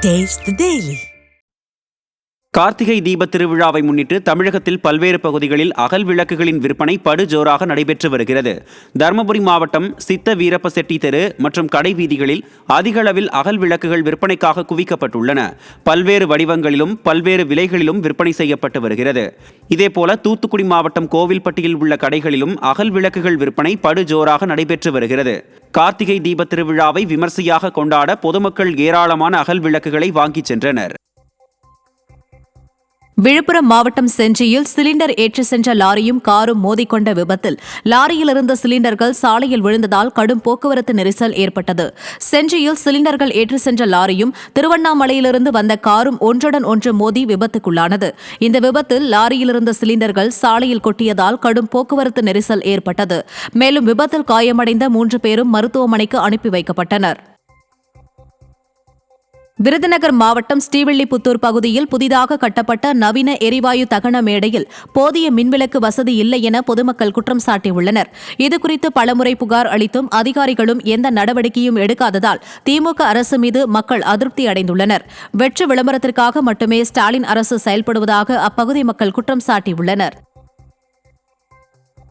Taste the Daily. Karthigai தீப திருவிழாவை முன்னிட்டு தமிழகத்தில் பல்வேறு பகுதிகளில் அகல் விளக்குகளின் விற்பனை படுஜோராக நடைபெற்று வருகிறது. தருமபுரி மாவட்டம் சித்த வீரப்ப செட்டி தெரு மற்றும் கடை வீதிகளில் அதிக அளவில் அகல் விளக்குகள் விற்பனைக்காக குவிக்கப்பட்டுள்ளன. பல்வேறு வடிவங்களிலும் பல்வேறு விலைகளிலும் விற்பனை செய்யப்பட்டு வருகிறது. இதேபோல தூத்துக்குடி மாவட்டம் கோவில்பட்டியில் உள்ள கடைகளிலும் அகல் விளக்குகள் விற்பனை படுஜோராக நடைபெற்று வருகிறது. கார்த்திகை தீப திருவிழாவை விமர்சையாக கொண்டாட பொதுமக்கள் ஏராளமான அகல் விளக்குகளை வாங்கிச் சென்றனர். விழுப்புரம் மாவட்டம் செஞ்சியில் சிலிண்டர் ஏற்றி சென்ற லாரியும் காரும் மோதிக்கொண்ட விபத்தில் லாரியில் இருந்த சிலிண்டர்கள் சாலையில் விழுந்ததால் கடும் போக்குவரத்து நெரிசல் ஏற்பட்டது. செஞ்சியில் சிலிண்டர்கள் ஏற்றி சென்ற லாரியும் திருவண்ணாமலையிலிருந்து வந்த காரும் ஒன்றுடன் ஒன்று மோதி விபத்துக்குள்ளானது. இந்த விபத்தில் லாரியில் இருந்த சிலிண்டர்கள் சாலையில் கொட்டியதால் கடும் போக்குவரத்து நெரிசல் ஏற்பட்டது. மேலும் விபத்தில் காயமடைந்த 3 பேரும் மருத்துவமனைக்கு அனுப்பி வைக்கப்பட்டனர். விருதுநகர் மாவட்டம் ஸ்ரீவில்லிபுத்தூர் பகுதியில் புதிதாக கட்டப்பட்ட நவீன எரிவாயு தகன மேடையில் போதிய மின்விளக்கு வசதி இல்லை என பொதுமக்கள் குற்றம் சாட்டியுள்ளனர். இதுகுறித்து பலமுறை புகார் அளித்தும் அதிகாரிகளும் எந்த நடவடிக்கையும் எடுக்காததால் திமுக அரசு மீது மக்கள் அதிருப்தி அடைந்துள்ளனர். வெற்று விளம்பரத்திற்காக மட்டுமே ஸ்டாலின் அரசு செயல்படுவதாக அப்பகுதி மக்கள் குற்றம் சாட்டியுள்ளனர்.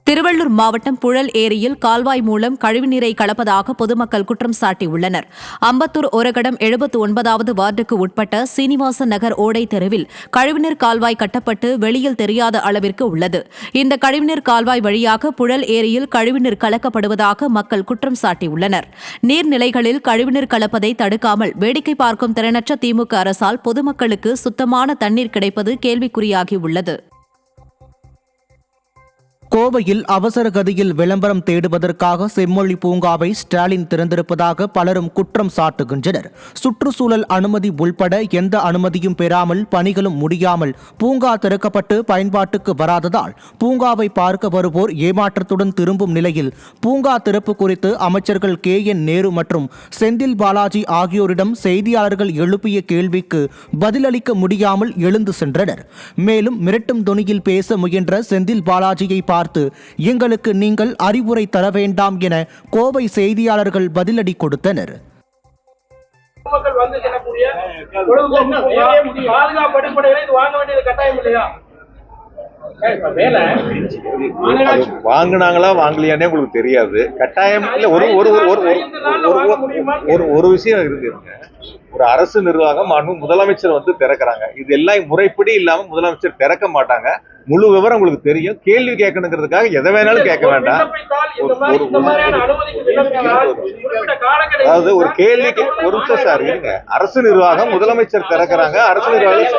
திருவள்ளூர் மாவட்டம் புழல் ஏரியில் கால்வாய் மூலம் கழிவுநீரை கலப்பதாக பொதுமக்கள் குற்றம் சாட்டியுள்ளனர். அம்பத்தூர் ஒரகடம் 79வது வார்டுக்கு உட்பட்ட சீனிவாசன் நகர் ஓடை தெருவில் கழிவுநீர் கால்வாய் கட்டப்பட்டு வெளியில் தெரியாத அளவிற்கு உள்ளது. இந்த கழிவுநீர் கால்வாய் வழியாக புழல் ஏரியில் கழிவுநீர் கலக்கப்படுவதாக மக்கள் குற்றம் சாட்டியுள்ளனர். நீர்நிலைகளில் கழிவுநீர் கலப்பதை தடுக்காமல் வேடிக்கை பார்க்கும் திறனற்ற திமுக அரசால் பொதுமக்களுக்கு சுத்தமான தண்ணீர் கிடைப்பது கேள்விக்குறியாகியுள்ளது. கோவையில் அவசர கதியில் விளம்பரம் தேடுவதற்காக செம்மொழி பூங்காவை ஸ்டாலின் திறந்திருப்பதாக பலரும் குற்றம் சாட்டுகின்றனர். சுற்றுச்சூழல் அனுமதி உள்பட எந்த அனுமதியும் பெறாமல் பணிகளும் முடியாமல் பூங்கா திறக்கப்பட்டு பயன்பாட்டுக்கு வராததால் பூங்காவை பார்க்க வருவோர் ஏமாற்றத்துடன் திரும்பும் நிலையில் பூங்கா திறப்பு குறித்து அமைச்சர்கள் KN நேரு மற்றும் செந்தில் பாலாஜி ஆகியோரிடம் செய்தியாளர்கள் எழுப்பிய கேள்விக்கு பதிலளிக்க முடியாமல் எழுந்து சென்றனர். மேலும் மிரட்டும் தொனியில் பேச முயன்ற செந்தில் பாலாஜியை எங்களுக்கு நீங்கள் அறிவுரை தர வேண்டாம் என கோவை செய்தியாளர்கள் பதிலடி கொடுத்தனர். வாங்கினாங்களா வாங்கலையானே உங்களுக்கு தெரியாது. கட்டாயம் இல்ல. ஒரு விஷயம் இருக்குங்க. ஒரு அரசு நிர்வாகம் முதலமைச்சர் திறக்கிறாங்க. இது எல்லாம் முறைப்படி இல்லாம முதலமைச்சர் திறக்க மாட்டாங்க. முழு விவரம் உங்களுக்கு தெரியும். கேள்வி கேட்கணுங்கிறதுக்காக எதை வேணாலும் கேட்க வேண்டாம். அதாவது ஒரு கேள்விக்கு ஒரு நிமிஷம் சார் இருங்க. அரசு நிர்வாகம் முதலமைச்சர் திறக்கிறாங்க. அரசு நிர்வாகம்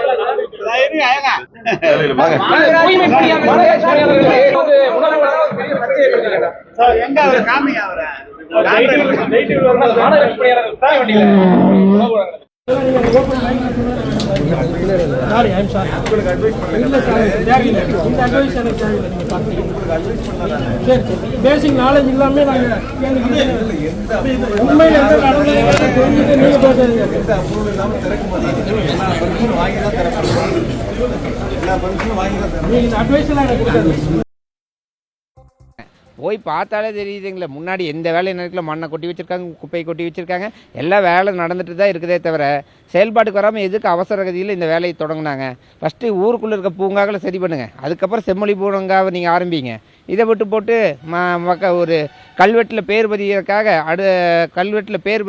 பேசிக் நாலேஜ் இல்லாம போய் பார்த்தாலே தெரியுதுங்களே. முன்னாடி எந்த வேலையும் நடக்கல. மண்ணை கொட்டி வச்சுருக்காங்க, குப்பையை கொட்டி வச்சுருக்காங்க. எல்லா வேலை நடந்துட்டு தான் இருக்குதே தவிர செயல்பாட்டுக்கு வராமல் எதுக்கு அவசர கதியில் இந்த வேலையை தொடங்கினாங்க? ஃபஸ்ட்டு ஊருக்குள்ளே இருக்க பூங்காக்களை சரி பண்ணுங்கள். அதுக்கப்புறம் செம்மொழி பூங்காவை நீங்கள் ஆரம்பிங்க. இதை விட்டு போட்டு ஒரு கல்வெட்டில் பேர்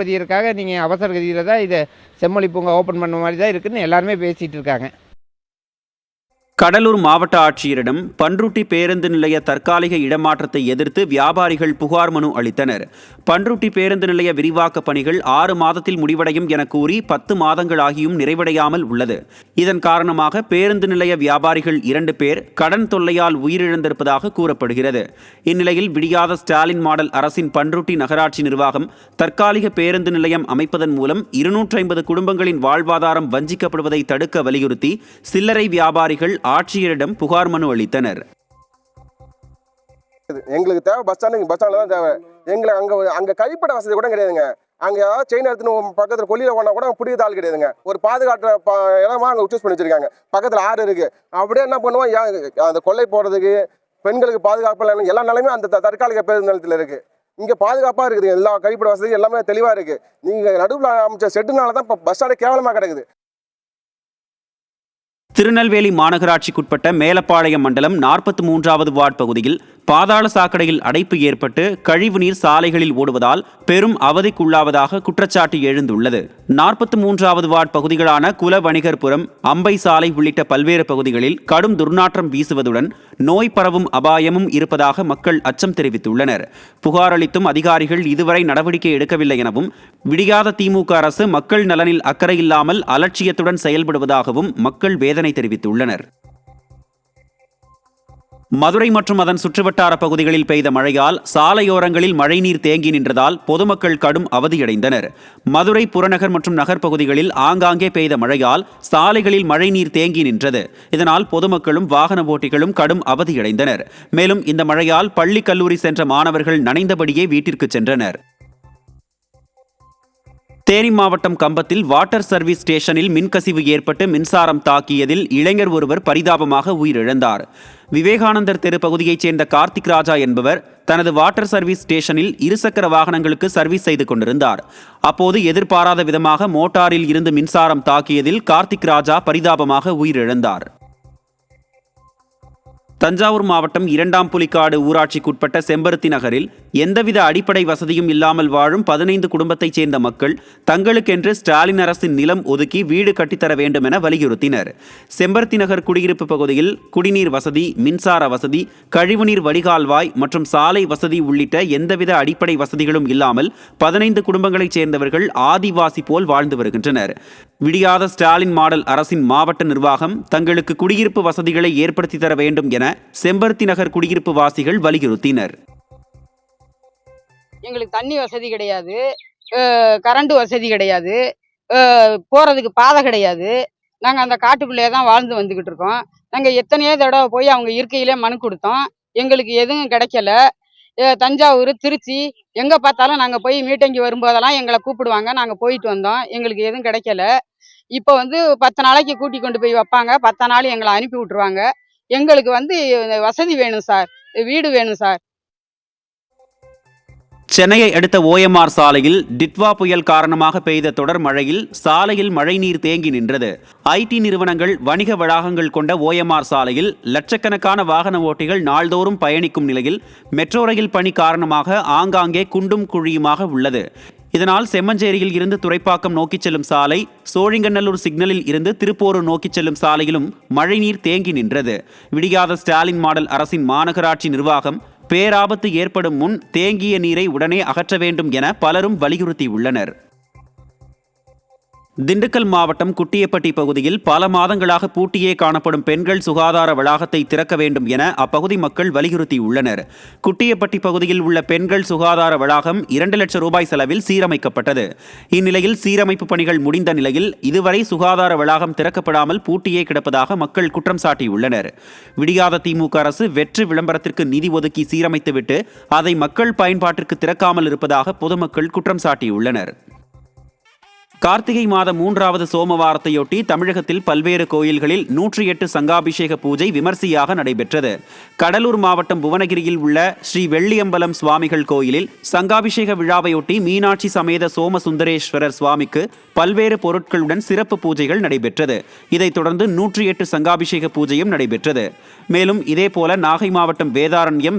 பதியறதுக்காக நீங்கள் அவசர கதியில் தான் இதை செம்மொழி பூங்கா ஓப்பன் பண்ண மாதிரி தான் இருக்குதுன்னு எல்லாருமே பேசிகிட்டு இருக்காங்க. கடலூர் மாவட்ட ஆட்சியரிடம் பன்ருட்டி பேருந்து நிலைய தற்காலிக இடமாற்றத்தை எதிர்த்து வியாபாரிகள் புகார் மனு அளித்தனர். பன்ருட்டி பேருந்து நிலைய விரிவாக்க பணிகள் 6 மாதத்தில் முடிவடையும் என கூறி 10 மாதங்கள் ஆகியும் நிறைவடையாமல் உள்ளது. இதன் காரணமாக பேருந்து நிலைய வியாபாரிகள் 2 பேர் கடன் தொல்லையால் உயிரிழந்திருப்பதாக கூறப்படுகிறது. இந்நிலையில் விடியாத ஸ்டாலின் மாடல் அரசின் பன்ருட்டி நகராட்சி நிர்வாகம் தற்காலிக பேருந்து நிலையம் அமைப்பதன் மூலம் 250 குடும்பங்களின் வாழ்வாதாரம் வஞ்சிக்கப்படுவதை தடுக்க வலியுறுத்தி சில்லறை வியாபாரிகள் ஆட்சியரிடம் புகார் மனு அளித்தனர். எங்களுக்கு தேவை பஸ் ஸ்டாண்டில் தான் தேவை. எங்களுக்கு அங்கே கழிப்பட வசதி கூட கிடையாதுங்க. அங்கே ஏதாவது செயின் எடுத்துன்னு பக்கத்தில் கொல்லியில் போனால் கூட பிடிக்கிற ஆள் கிடையாதுங்க. ஒரு பாதுகாக்கிற இடமா அங்கே சூஸ் பண்ணி வச்சிருக்காங்க. பக்கத்தில் ஆறு இருக்குது. அப்படியே என்ன பண்ணுவோம், அந்த கொள்ளை போகிறதுக்கு பெண்களுக்கு பாதுகாப்பு எல்லா நிலையுமே அந்த தற்காலிக பேருந்து நிலையத்தில் இருக்குது. இங்க பாதுகாப்பா இருக்குது, எல்லா கழிப்பிட வசதி எல்லாமே தெளிவா இருக்கு. நீங்க நடுவில் அமைச்ச ஷெட்டுனால தான் இப்ப பஸ் ஸ்டாண்டே கேவலமா கிடக்குது. திருநெல்வேலி மாநகராட்சிக்குட்பட்ட மேலப்பாளையம் மண்டலம் 43வது வார்டு பகுதியில் பாதாள சாக்கடையில் அடைப்பு ஏற்பட்டு கழிவுநீர் சாலைகளில் ஓடுவதால் பெரும் அவதிக்குள்ளாவதாக குற்றச்சாட்டு எழுந்துள்ளது. 43வது வார்டு பகுதிகளான குல வணிகர்புரம், அம்பை சாலை உள்ளிட்ட பல்வேறு பகுதிகளில் கடும் துர்நாற்றம் வீசுவதுடன் நோய் பரவும் அபாயமும் இருப்பதாக மக்கள் அச்சம் தெரிவித்துள்ளனர். புகார் அளித்தும் அதிகாரிகள் இதுவரை நடவடிக்கை எடுக்கவில்லை எனவும், விடியாத திமுக அரசு மக்கள் நலனில் அக்கறையில்லாமல் அலட்சியத்துடன் செயல்படுவதாகவும் மக்கள் வேதனை தெரிவித்துள்ளனர். மதுரை மற்றும் அதன் சுற்றுவட்டார பகுதிகளில் பெய்த மழையால் சாலையோரங்களில் மழைநீர் தேங்கி நின்றதால் பொதுமக்கள் கடும் அவதியடைந்தனர். மதுரை புறநகர் மற்றும் நகர்ப்பகுதிகளில் ஆங்காங்கே பெய்த மழையால் சாலைகளில் மழைநீர் தேங்கி நின்றது. இதனால் பொதுமக்களும் வாகன ஓட்டிகளும் கடும் அவதியடைந்தனர். மேலும் இந்த மழையால் பள்ளி கல்லூரி சென்ற மாணவர்கள் நனைந்தபடியே வீட்டிற்கு சென்றனர். தேனி மாவட்டம் கம்பத்தில் வாட்டர் சர்வீஸ் ஸ்டேஷனில் மின்கசிவு ஏற்பட்டு மின்சாரம் தாக்கியதில் இளைஞர் ஒருவர் பரிதாபமாக உயிரிழந்தார். விவேகானந்தர் தெரு பகுதியைச் சேர்ந்த கார்த்திக் ராஜா என்பவர் தனது வாட்டர் சர்வீஸ் ஸ்டேஷனில் இருசக்கர வாகனங்களுக்கு சர்வீஸ் செய்து கொண்டிருந்தார். அப்போது எதிர்பாராத விதமாக மோட்டாரில் இருந்து மின்சாரம் தாக்கியதில் கார்த்திக் ராஜா பரிதாபமாக உயிரிழந்தார். தஞ்சாவூர் மாவட்டம் 2ஆம் புலிக்காடு ஊராட்சிக்குட்பட்ட செம்பருத்தி நகரில் எந்தவித அடிப்படை வசதியும் இல்லாமல் வாழும் 15 குடும்பத்தைச் சேர்ந்த மக்கள் தங்களுக்கென்று ஸ்டாலின் அரசின் நிலம் ஒதுக்கி வீடு கட்டித்தர வேண்டும் என வலியுறுத்தினர். செம்பருத்தி நகர் குடியிருப்பு பகுதியில் குடிநீர் வசதி, மின்சார வசதி, கழிவுநீர் வடிகால்வாய் மற்றும் சாலை வசதி உள்ளிட்ட எந்தவித அடிப்படை வசதிகளும் இல்லாமல் 15 குடும்பங்களைச் சேர்ந்தவர்கள் ஆதிவாசி போல் வாழ்ந்து வருகின்றனர். விடியாத ஸ்டாலின் மாடல் அரசின் மாவட்ட நிர்வாகம் தங்களுக்கு குடியிருப்பு வசதிகளை ஏற்படுத்தி தர வேண்டும் என செம்பருத்தி நகர் குடியிருப்பு வாசிகள் வலியுறுத்தினர். எங்களுக்கு தண்ணி வசதி கிடையாது, கரண்ட் வசதி கிடையாது, போகிறதுக்கு பாதை கிடையாது. நாங்கள் அந்த காட்டுக்குள்ளேயே தான் வாழ்ந்து வந்துக்கிட்டு இருக்கோம். நாங்கள் எத்தனையோ தடவை போய் அவங்க இருக்கையிலே மனு கொடுத்தோம், எங்களுக்கு எதுவும் கிடைக்கல. தஞ்சாவூர், திருச்சி எங்கே பார்த்தாலும் நாங்கள் போய் மீட்டிங்கு வரும்போதெல்லாம் எங்களை கூப்பிடுவாங்க, நாங்கள் போயிட்டு வந்தோம், எங்களுக்கு எதுவும் கிடைக்கல. இப்போ 10 நாளைக்கு கூட்டி கொண்டு போய் வைப்பாங்க, 10 நாள் எங்களை அனுப்பி விட்ருவாங்க. எங்களுக்கு வசதி வேணும் சார், வீடு வேணும் சார். சென்னையை அடுத்த OMR சாலையில் டிட்வா புயல் காரணமாக பெய்த தொடர் மழையில் சாலையில் மழைநீர் தேங்கி நின்றது. IT நிறுவனங்கள், வணிக வளாகங்கள் கொண்ட OMR சாலையில் லட்சக்கணக்கான வாகன ஓட்டிகள் நாள்தோறும் பயணிக்கும் நிலையில் மெட்ரோ ரயில் பணி காரணமாக ஆங்காங்கே குண்டும் குழியுமாக உள்ளது. இதனால் செம்மஞ்சேரியில் இருந்து துறைப்பாக்கம் நோக்கிச் செல்லும் சாலை, சோழிங்கநல்லூர் சிக்னலில் இருந்து திருப்போரூர் நோக்கிச் செல்லும் சாலையிலும் மழைநீர் தேங்கி நின்றது. விடியாத ஸ்டாலின் மாடல் அரசின் மாநகராட்சி நிர்வாகம் பேராபத்து ஏற்படும் முன் தேங்கிய நீரை உடனே அகற்ற வேண்டும் என பலரும் வலியுறுத்தியுள்ளனர். திண்டுக்கல் மாவட்டம் குட்டியப்பட்டி பகுதியில் பல மாதங்களாக பூட்டியே காணப்படும் பெண்கள் சுகாதார வளாகத்தை திறக்க வேண்டும் என அப்பகுதி மக்கள் வலியுறுத்தியுள்ளனர். குட்டியப்பட்டி பகுதியில் உள்ள பெண்கள் சுகாதார வளாகம் 2 லட்சம் ரூபாய் செலவில் சீரமைக்கப்பட்டது. இந்நிலையில் சீரமைப்பு பணிகள் முடிந்த நிலையில் இதுவரை சுகாதார வளாகம் திறக்கப்படாமல் பூட்டியே கிடப்பதாக மக்கள் குற்றம் சாட்டியுள்ளனர். விடியாத திமுக அரசு வெற்று விளம்பரத்திற்கு நிதி ஒதுக்கி சீரமைத்துவிட்டு அதை மக்கள் பயன்பாட்டிற்கு திறக்காமல் இருப்பதாக பொதுமக்கள் குற்றம் சாட்டியுள்ளனர். கார்த்திகை மாதம் 3வது சோமவாரத்தையொட்டி தமிழகத்தில் பல்வேறு கோயில்களில் 108 சங்காபிஷேக பூஜை விமர்சையாக நடைபெற்றது. கடலூர் மாவட்டம் புவனகிரியில் உள்ள ஸ்ரீ வெள்ளியம்பலம் சுவாமிகள் கோயிலில் சங்காபிஷேக விழாவையொட்டி மீனாட்சி சமேத சோமசுந்தரேஸ்வரர் சுவாமிக்கு பல்வேறு பொருட்களுடன் சிறப்பு பூஜைகள் நடைபெற்றது. இதைத் தொடர்ந்து 108 சங்காபிஷேக பூஜையும் நடைபெற்றது. மேலும் இதேபோல நாகை மாவட்டம்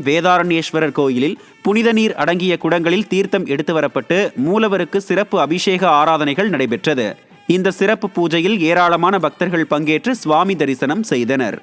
வேதாரண்யேஸ்வரர் கோயிலில் புனித நீர் அடங்கிய குடங்களில் தீர்த்தம் எடுத்து வரப்பட்டு மூலவருக்கு சிறப்பு அபிஷேக ஆராதனைகள் நடைபெற்றது. இந்த சிறப்பு பூஜையில் ஏராளமான பக்தர்கள் பங்கேற்று சுவாமி தரிசனம் செய்தனர்.